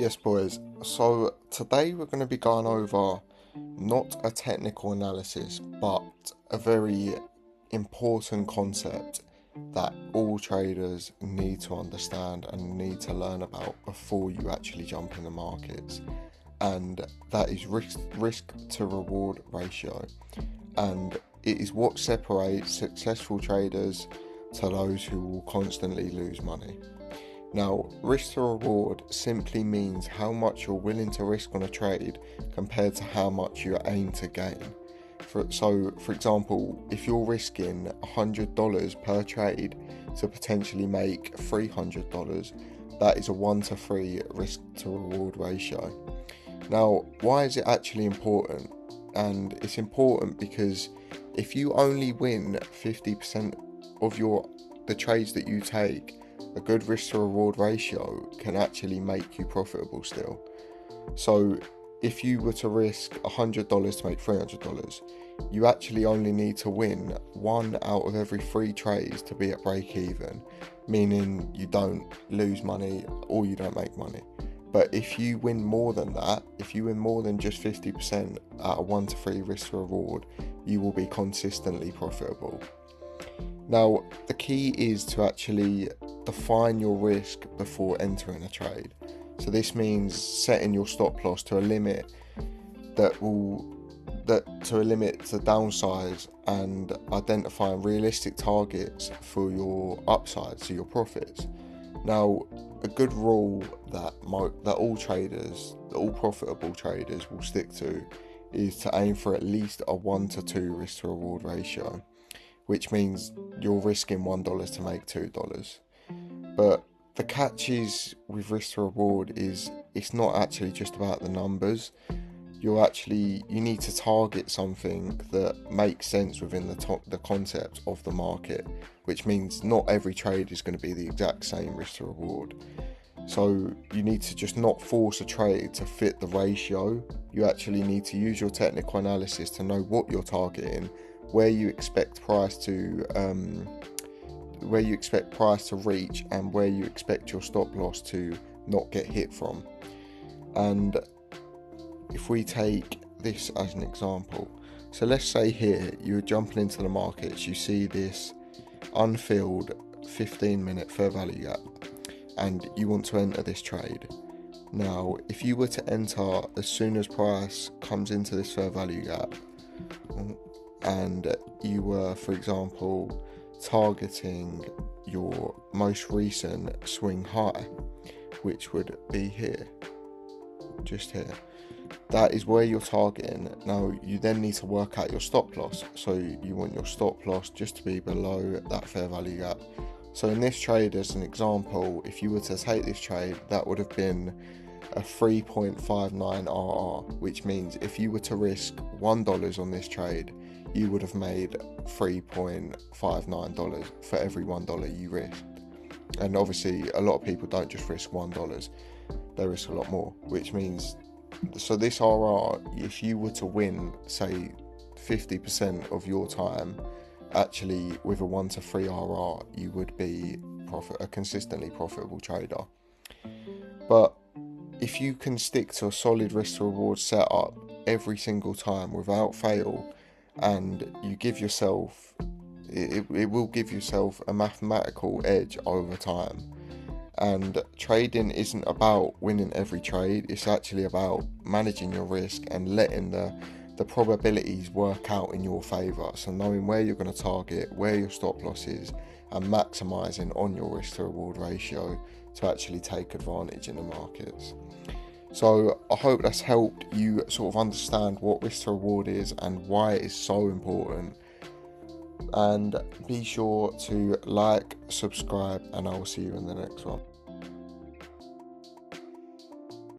Yes, boys. So today we're going to be going over not a technical analysis, but a very important concept that all traders need to understand and need to learn about before you actually jump in the markets. And that is risk to reward ratio. And it is what separates successful traders to those who will constantly lose money. Now, risk to reward simply means how much you're willing to risk on a trade compared to how much you aim to gain. For example, if you're risking $100 per trade to potentially make $300, that is a 1 to 3 risk to reward ratio. Now, why is it actually important? And it's important because if you only win 50% of the trades that you take, a good risk to reward ratio can actually make you profitable still. So if you were to risk $100 to make $300, you actually only need to win 1 out of every 3 trades to be at break even, meaning you don't lose money or you don't make money. But if you win more than that, if you win more than just 50% at a 1 to 3 risk to reward, you will be consistently profitable. Now, the key is to actually define your risk before entering a trade. So this means setting your stop loss to a limit to limit the downside and identifying realistic targets for your upside, so your profits. Now, a good rule that all profitable traders will stick to is to aim for at least a 1 to 2 risk to reward ratio, which means you're risking $1 to make $2. But the catch is with risk to reward is it's not actually just about the numbers. You need to target something that makes sense within the concept of the market, which means not every trade is going to be the exact same risk to reward. So you need to just not force a trade to fit the ratio. You actually need to use your technical analysis to know what you're targeting, where you expect price to reach, and where you expect your stop loss to not get hit from. And if we take this as an example, so let's say here you're jumping into the markets, you see this unfilled 15-minute fair value gap, and you want to enter this trade. Now, if you were to enter as soon as price comes into this fair value gap, and you were, for example, targeting your most recent swing high, which would be here, just here, that is where you're targeting. Now, you then need to work out your stop loss. So you want your stop loss just to be below that fair value gap. So in this trade, as an example, if you were to take this trade, that would have been a 3.59 RR, which means if you were to risk $1 on this trade, you would have made $3.59 for every $1 you risked. And obviously, a lot of people don't just risk $1, they risk a lot more, which means, so this RR, if you were to win, say, 50% of your time, actually with a 1 to 3 RR, you would be a consistently profitable trader. But if you can stick to a solid risk to reward setup every single time without fail, and you give yourself, it will give yourself a mathematical edge over time. And trading isn't about winning every trade, it's actually about managing your risk and letting the probabilities work out in your favour. So knowing where you're going to target, where your stop loss is, and maximising on your risk to reward ratio to actually take advantage in the markets. So I hope that's helped you sort of understand what risk to reward is and why it is so important. And be sure to like, subscribe, and I will see you in the next one.